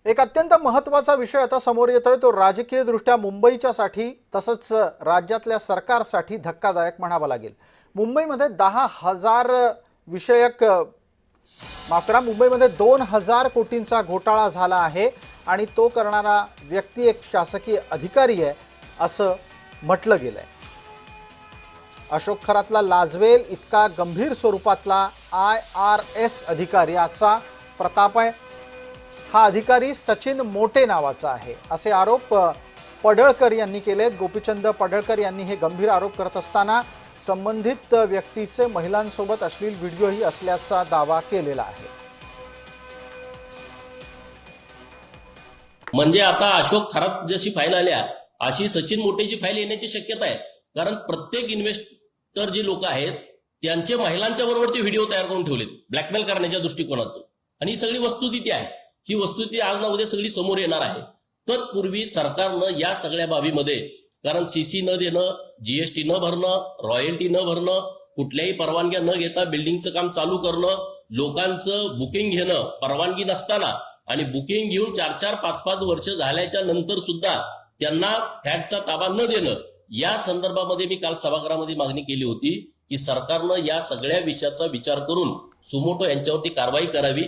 एक अत्यंत महत्त्वाचा विषय आता समोर येतोय तो राजकीय दृष्ट्या मुंबईच्यासाठी तसंच राज्यातल्या सरकारसाठी धक्कादायक म्हणावा लागेल। मुंबईमध्ये 10,000 विषयक माफ करा मुंबईमध्ये 2,000 कोटींचा घोटाळा झाला आहे आणि तो करणारा व्यक्ती एक शासकीय अधिकारी आहे असं म्हटलं गेलंय। अशोक खरातला लाजवेल इतका गंभीर स्वरूपातला IRS अधिकारी याचा प्रताप आहे। हा अधिकारी सचिन मोटे नावाचा आहे असे आरोप पडळकर यांनी केलेत। गोपीचंद पडळकर यांनी हे गंभीर आरोप करत असताना संबंधित व्यक्तीचे महिलांसोबत अश्लील व्हिडिओही असल्याचा दावा केलेला आहे। म्हणजे आता अशोक खरात जशी फाईल आल्या अशी सचिन मोटेची फाईल येण्याची शक्यता आहे, कारण प्रत्येक इन्व्हेस्टर जे लोक आहेत त्यांचे महिलांच्या बरोबरचे व्हिडिओ तयार करून ठेवलेत ब्लॅकमेल करण्याच्या दृष्टिकोनातून। आणि ही सगळी वस्तुस्थिती आहे, ही वस्तुस्थिती आज ना उद्या सगळी समोर येणार आहे। तत्पूर्वी सरकारनं या सगळ्या बाबीमध्ये, कारण सीसी न देणं, जीएसटी न भरणं, रॉयल्टी न भरणं, कुठल्याही परवानग्या न घेता बिल्डिंगचं काम चालू करणं, लोकांचं बुकिंग घेणं परवानगी नसताना आणि बुकिंग घेऊन 4-4, 5-5 वर्ष झाल्याच्या नंतर सुद्धा त्यांना फ्लॅटचा ताबा न देणं, या संदर्भामध्ये मी काल सभागृहामध्ये मागणी केली होती की सरकारनं या सगळ्या विषयाचा विचार करून सुमोटो यांच्यावरती कारवाई करावी।